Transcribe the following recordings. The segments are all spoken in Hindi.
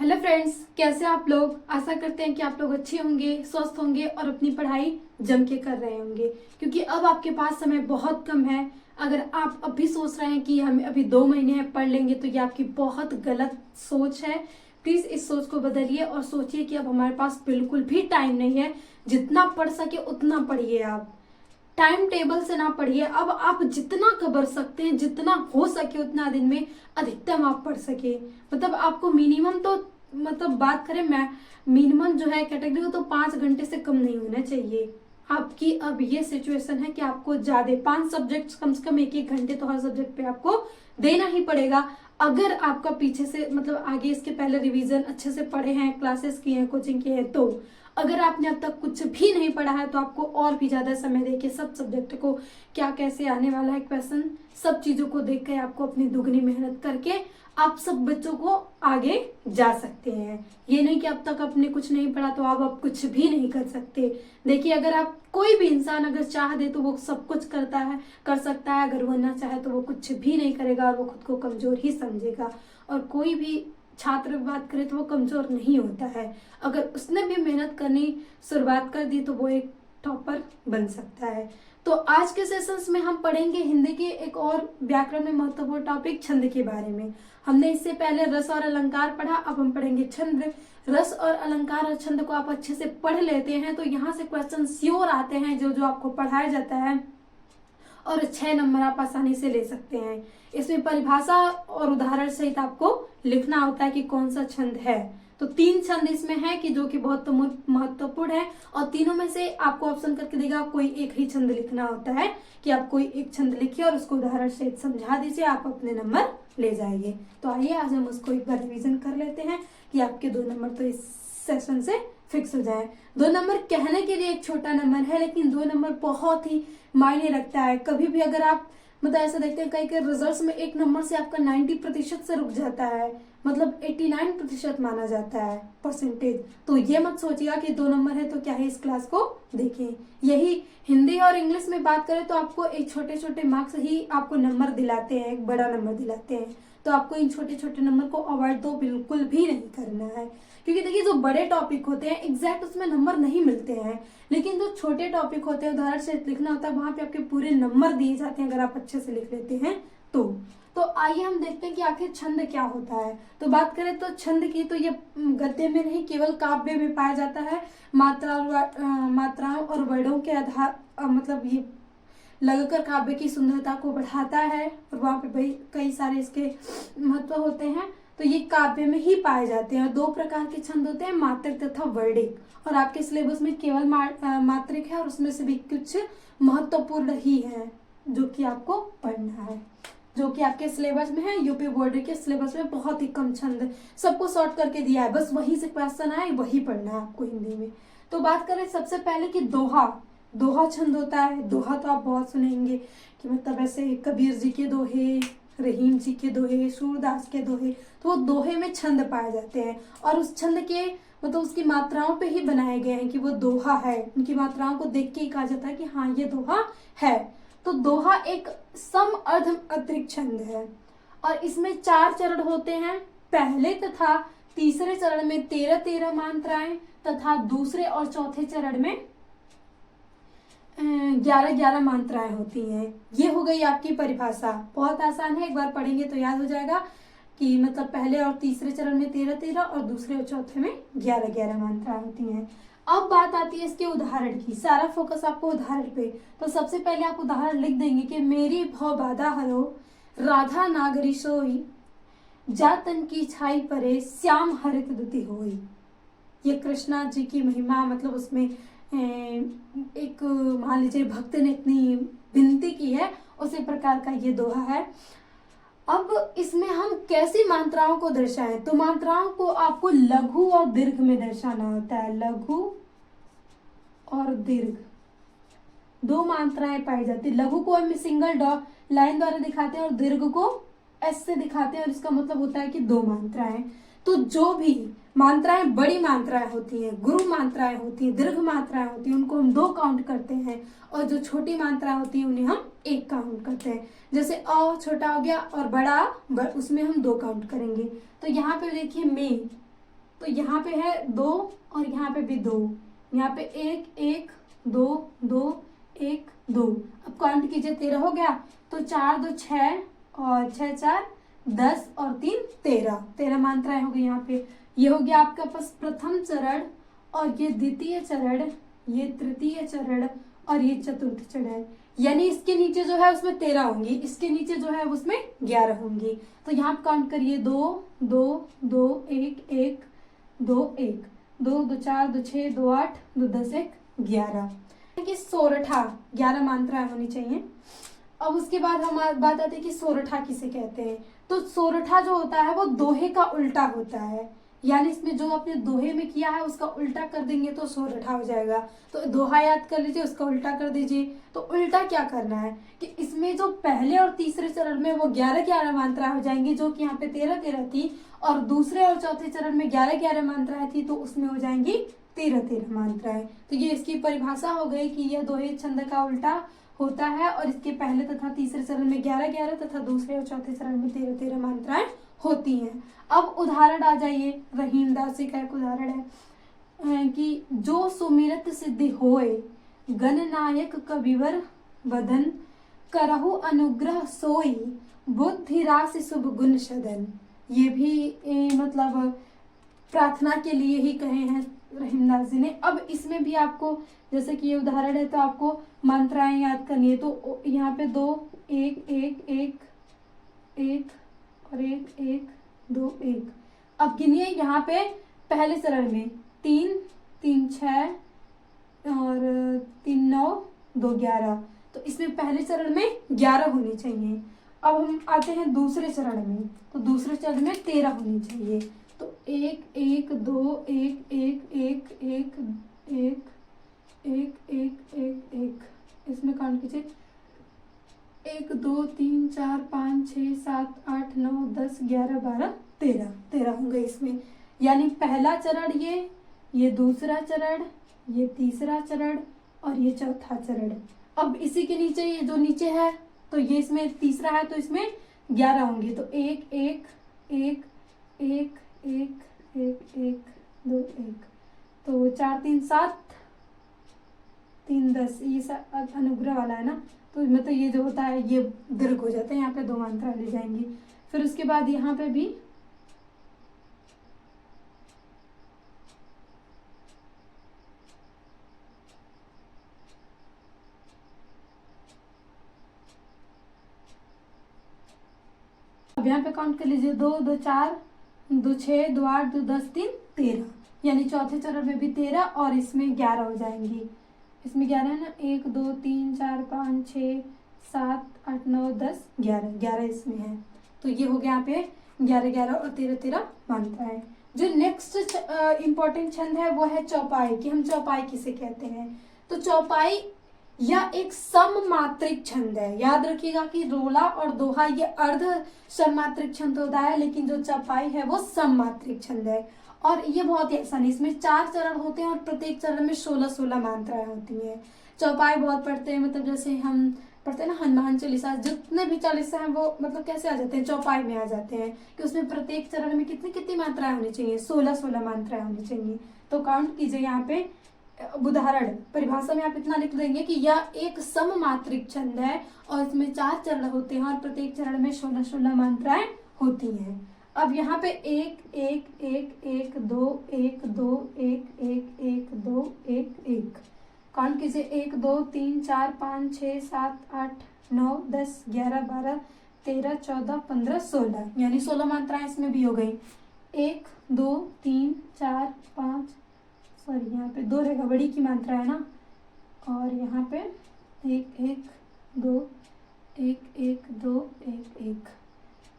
हेलो फ्रेंड्स, कैसे आप लोग। आशा करते हैं कि आप लोग अच्छे होंगे, स्वस्थ होंगे और अपनी पढ़ाई जम के कर रहे होंगे, क्योंकि अब आपके पास समय बहुत कम है। अगर आप अभी सोच रहे हैं कि हम अभी 2 महीने हैं पढ़ लेंगे, तो ये आपकी बहुत गलत सोच है। प्लीज इस सोच को बदलिए और सोचिए कि अब हमारे पास बिल्कुल भी टाइम नहीं है। जितना पढ़ सके उतना पढ़िए। आप टाइम टेबल से ना पढ़िए। अब आप जितना कर सकते हैं, जितना हो सके उतना दिन में अधिकतम आप पढ़ सके। मतलब आपको मिनिमम तो, मतलब बात करें, मैं मिनिमम जो है कैटेगरी को, तो 5 घंटे से कम नहीं होना चाहिए। आपकी अब ये सिचुएशन है कि आपको ज्यादा 5 सब्जेक्ट कम से कम 1-1 घंटे तो हर सब्जेक्ट पे आपको देना ही पड़ेगा। अगर आपका पीछे से मतलब आगे इसके पहले रिवीजन अच्छे से पढ़े हैं, क्लासेस किए हैं, कोचिंग किए हैं, तो अगर आपने अब तक कुछ भी नहीं पढ़ा है तो आपको और भी ज्यादा समय देके सब सब्जेक्ट को, क्या कैसे आने वाला है क्वेश्चन, सब चीजों को देख के आपको अपनी दुगनी मेहनत करके आप सब बच्चों को आगे जा सकते हैं। ये नहीं कि अब तक आपने कुछ नहीं पढ़ा तो आप कुछ भी नहीं कर सकते। देखिए, अगर आप कोई भी इंसान अगर चाह दे तो वो सब कुछ करता है, कर सकता है। अगर वो ना चाहे तो वो कुछ भी नहीं करेगा और वो खुद को कमजोर ही समझेगा। और कोई भी छात्र बात करे तो वो कमजोर नहीं होता है। अगर उसने भी मेहनत करनी शुरुआत कर दी तो वो एक टॉपर बन सकता है। तो आज के सेशंस में हम पढ़ेंगे हिंदी के एक और व्याकरण में महत्वपूर्ण टॉपिक छंद के बारे में। हमने इससे पहले रस और अलंकार पढ़ा, अब हम पढ़ेंगे छंद। रस और अलंकार और छंद को आप अच्छे से पढ़ लेते हैं तो यहाँ से क्वेश्चन श्योर आते हैं जो जो आपको पढ़ाया जाता है, और 6 नंबर आप आसानी से ले सकते हैं। इसमें परिभाषा और उदाहरण सहित आपको लिखना होता है कि कौन सा छंद है। तो 3 छंद इसमें है कि जो कि बहुत महत्वपूर्ण है, और तीनों में से आपको ऑप्शन करके देगा कोई एक ही छंद लिखना होता है कि आप कोई एक छंद लिखिए और उसको उदाहरण सहित समझा दीजिए, आप अपने नंबर ले जाएंगे। तो आइए आज हम उसको एक बार रिविजन कर लेते हैं कि आपके 2 नंबर तो इस सेशन से फिक्स हो जाए। 2 नंबर कहने के लिए एक छोटा नंबर है, लेकिन 2 नंबर बहुत ही मायने रखता है। कभी भी अगर आप मतलब ऐसा देखते हैं कई कई रिजल्ट्स में 1 नंबर से आपका 90% से रुक जाता है, मतलब 89% माना जाता है परसेंटेज। तो ये मत सोचिएगा कि 2 नंबर है तो क्या है, इस क्लास को देखें। यही हिंदी और इंग्लिश में बात करें तो आपको एक छोटे छोटे मार्क्स ही आपको नंबर दिलाते हैं, एक बड़ा नंबर दिलाते हैं। तो आपको इन छोटे छोटे नंबर को अवॉइड तो बिल्कुल भी नहीं करना है, क्योंकि देखिए जो बड़े टॉपिक होते हैं एग्जैक्ट उसमें नंबर नहीं मिलते हैं, लेकिन जो छोटे टॉपिक होते हैं उदाहरण से लिखना होता है, वहां पे आपके पूरे नंबर दिए जाते हैं अगर आप अच्छे से लिख लेते हैं तो आइए हम देखते हैं कि आखिर छंद क्या होता है। तो बात करें तो छंद की, तो ये गद्य में नहीं केवल काव्य में पाया जाता है। मात्राओं और वर्णों के आधार मतलब ये लगकर काव्य की सुंदरता को बढ़ाता है, और वहाँ पे भाई कई सारे इसके महत्व होते हैं। तो ये काव्य में ही पाए जाते हैं। 2 प्रकार के छंद होते हैं, मात्रिक तथा वर्णिक, और आपके सिलेबस में केवल मात्रिक है और उसमें से भी कुछ महत्वपूर्ण ही है जो कि आपको पढ़ना है, जो कि आपके सिलेबस में है। यूपी बोर्ड के सिलेबस में बहुत ही कम छंद सबको शॉर्ट करके दिया है, बस वहीं से क्वेश्चन आए वही पढ़ना है आपको हिंदी में। तो बात करें सबसे पहले कि दोहा छंद होता है। दोहा तो आप बहुत सुनेंगे कि मतलब ऐसे कबीर जी के दोहे, रहीम जी के दोहे, सूरदास के दोहे, तो वो दोहे में छंद पाए जाते हैं और उस छंद के मतलब उसकी मात्राओं पे ही बनाए गए हैं कि वो दोहा है। उनकी मात्राओं को देख के ही कहा जाता है कि हाँ ये दोहा है। तो दोहा एक सम अर्ध अतिरिक्त छंद है और इसमें 4 चरण होते हैं। पहले तथा तीसरे चरण में 13-13 मात्राएं तथा दूसरे और चौथे चरण में 11-11 मात्राएं होती हैं। ये हो गई आपकी परिभाषा, बहुत आसान है, एक बार पढ़ेंगे तो याद हो जाएगा कि मतलब पहले और तीसरे चरण में 13-13 और दूसरे और चौथे में 11-11 मात्राएं होती हैं। अब बात आती है इसके उदाहरण की, सारा फोकस आपको उदाहरण पे। तो सबसे पहले आप उदाहरण लिख देंगे कि मेरी भव बाधा हरो, राधा नागरी सोई, जा तन की छाई परे, श्याम हरित दुति होई। ये कृष्णा जी की महिमा, मतलब उसमें एक मान लीजिए भक्त ने इतनी विनती की है, उसी प्रकार का ये दोहा है। अब इसमें हम कैसी मात्राओं को दर्शाएं, तो मात्राओं को आपको लघु और दीर्घ में दर्शाना होता है। लघु और दीर्घ 2 मात्राएं पाई जाती है। लघु को हम सिंगल लाइन द्वारा दिखाते हैं और दीर्घ को एस से दिखाते हैं, और इसका मतलब होता है कि 2 मात्राएं। तो जो भी मात्राएं बड़ी मात्राएं होती हैं, गुरु मात्राएं होती हैं, दीर्घ मात्राएं होती हैं, उनको हम 2 काउंट करते हैं, और जो छोटी मात्राएं होती हैं उन्हें हम 1 काउंट करते हैं। जैसे अ छोटा हो गया और बड़ा उसमें हम 2 काउंट करेंगे। तो यहाँ पे देखिए तो यहाँ पे है 2 और यहाँ पे भी 2, यहाँ पे 1 1 2 2 1 2। अब काउंट कीजिए, 13 हो गया, तो 4 2 6 और 6 4 10 और 3 13, 13 मात्राएं हो गई यहाँ पे। ये हो गया आपका पास प्रथम चरण, और ये द्वितीय चरण, ये तृतीय चरण और ये चतुर्थ चरण। यानी इसके नीचे जो है उसमें 13 होंगी, इसके नीचे जो है उसमें 11 होंगी। तो यहाँ पे काउंट करिए, 2 2 2 1 1 2 1 2 2 4 2 6 2 8 2 10 1 11 कि सोरठा 11 मात्राएं होनी चाहिए। अब उसके बाद हमारी बात आती है कि सोरठा किसे कहते हैं। तो सोरठा जो होता है वो दोहे का उल्टा होता है, यानी इसमें जो आपने दोहे में किया है उसका उल्टा कर देंगे तो सोरठा हो जाएगा। तो दोहा याद कर लीजिए, उसका उल्टा कर दीजिए। तो उल्टा क्या करना है कि इसमें जो पहले और तीसरे चरण में वो 11-11 मात्राएं हो जाएंगी, जो कि यहाँ पे 13-13 थी, और दूसरे और चौथे चरण में 11-11 मात्राएं थी, तो उसमें हो जाएंगी 13-13 मात्राएं। तो ये इसकी परिभाषा हो गई कि यह दोहे छंद का उल्टा होता है, और इसके पहले तथा तीसरे चरण में 11-11 तथा दूसरे और चौथे चरण में 13-13 मात्राएं होती हैं। अब उदाहरण आ जाइए, रहीमदास जी का एक उदाहरण है कि जो सुमिरत सिद्धि होए, गणनायक कविवर वदन, करहु अनुग्रह सोई, बुद्धि राशि शुभ गुण सदन। ये भी मतलब प्रार्थना के लिए ही कहे हैं रहीमदास जी ने। अब इसमें भी आपको, जैसे कि ये उदाहरण है, तो आपको मात्राएं याद करनी है। तो यहाँ पे 2 1 1 1 1 और 1 1 2 1। अब गिनिए, यहाँ पे पहले चरण में 3 3 6 और 3 9 2 11, तो इसमें पहले चरण में 11 होनी चाहिए। अब हम आते हैं दूसरे चरण में, तो दूसरे चरण में 13 होनी चाहिए। तो 1 1 2 1 1 1 1 1 1 1 1 1, इसमें काउंट कीजिए, 1 2 3 4 5 6 7 8 9 10 11 12 13 होंगे इसमें। यानी पहला चरण ये दूसरा चरण, ये तीसरा चरण और ये चौथा चरण। अब इसी के नीचे ये जो नीचे है, तो ये इसमें तीसरा है, तो इसमें 11 होंगे। तो 1 1 1 1 1 1 1 2 1, तो 4 3 7 3 10, ये अनुग्रह वाला है ना, तो मतलब ये जो होता है ये दीर्घ हो जाता है, यहाँ पे 2 मात्रा ले जाएंगी। फिर उसके बाद यहाँ पे भी अब यहाँ पे काउंट कर लीजिए, 2 2 4 2 6 2 8 2 10 3 13, यानी चौथे चरण में भी 13 और इसमें 11 हो जाएंगी। इसमें 11 है ना, 1 2 3 4 5 6 7 8 9 10 11 इसमें है। तो ये हो गया यहाँ पे 11 और 13 मात्राएं। जो नेक्स्ट इम्पोर्टेंट छंद है वो है चौपाई, कि हम चौपाई किसे कहते हैं। तो चौपाई यह एक सममात्रिक छंद है। याद रखिएगा कि रोला और दोहा ये अर्ध सममात्रिक छंद होता है, लेकिन जो चौपाई है वो सममात्रिक छंद है। और ये बहुत ही आसान है, इसमें 4 चरण होते हैं और प्रत्येक चरण में 16-16 मात्राएं होती हैं। चौपाई बहुत पढ़ते हैं, मतलब जैसे हम पढ़ते हैं ना हनुमान चालीसा, जितने भी चालीसा हैं वो मतलब कैसे आ जाते हैं, चौपाई में आ जाते हैं, कि उसमें प्रत्येक चरण में कितनी कितनी मात्राएं होनी चाहिए, 16-16 मात्राएं होनी चाहिए। तो काउंट कीजिए, यहाँ पे उदाहरण परिभाषा में आप इतना लिख देंगे कि यह एक सममात्रिक छंद है और इसमें 4 चरण होते हैं और प्रत्येक चरण में 16-16 मात्राएं होती हैं। अब यहाँ पे 1 1 1 1 2 1 2 1 1 1 2 1 1, काउंट कीजिए, 1 2 3 4 5 6 7 8 9 10 11 12 13 14 15 16, यानी 16 मात्राएं इसमें भी हो गई। 1 2 3 4 5, सॉरी यहाँ पे 2 रहेगा, बड़ी की मात्रा है ना, और यहाँ पे 1 1 2 1 1 2 1 1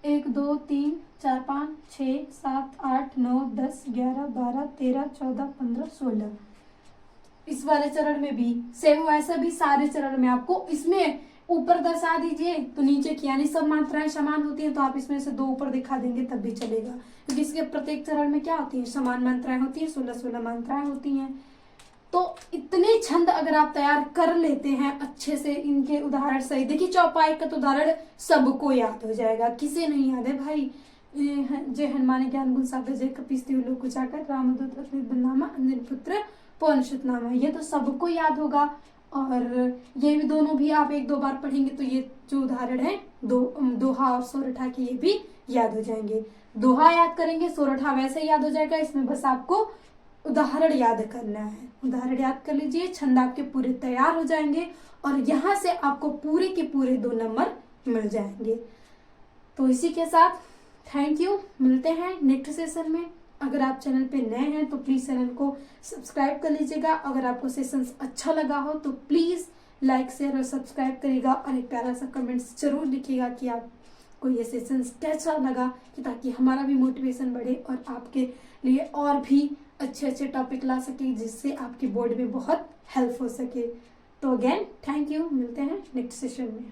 1 2 3 4 5 6 7 8 9 10 11 12 13 14 15 16। इस वाले चरण में भी सेम वैसा भी सारे चरण में आपको इसमें ऊपर दर्शा दीजिए तो नीचे की, यानी सब मात्राएं समान होती हैं, तो आप इसमें से 2 ऊपर दिखा देंगे तब भी चलेगा, क्योंकि इसके प्रत्येक चरण में क्या होती है, समान मात्राएं होती है, 16-16 मात्राएं होती हैं। तो इतने छंद अगर आप तैयार कर लेते हैं अच्छे से, इनके उदाहरण सही देखिए, चौपाई का तो उदाहरण सबको याद हो जाएगा, किसे नहीं याद है भाई, जय हनुमान ज्ञान गुण सागर जय कपीस लोक उजागर रामदूत अतुलित बलनामा अंजनी पुत्र पवन सुत नामा। ये तो सबको याद होगा, और ये भी दोनों भी आप 1-2 बार पढ़ेंगे तो ये जो उदाहरण है दोहा और सोरठा के ये भी याद हो जाएंगे। दोहा याद करेंगे, सोरठा वैसे याद हो जाएगा, इसमें बस आपको उदाहरण याद करना है। उदाहरण याद कर लीजिए, छंद आपके पूरे तैयार हो जाएंगे और यहाँ से आपको पूरे के पूरे 2 नंबर मिल जाएंगे। तो इसी के साथ थैंक यू, मिलते हैं नेक्स्ट सेशन में। अगर आप चैनल पे नए हैं तो प्लीज चैनल को सब्सक्राइब कर लीजिएगा। अगर आपको सेशन अच्छा लगा हो तो प्लीज लाइक शेयर और सब्सक्राइब करिएगा, और एक प्यारा सा कमेंट्स जरूर लिखिएगा कि आपको ये सेशन कैसा लगा, कि ताकि हमारा भी मोटिवेशन बढ़े और आपके लिए और भी अच्छे अच्छे टॉपिक ला सके, जिससे आपके बोर्ड में बहुत हेल्प हो सके। तो अगेन थैंक यू, मिलते हैं नेक्स्ट सेशन में।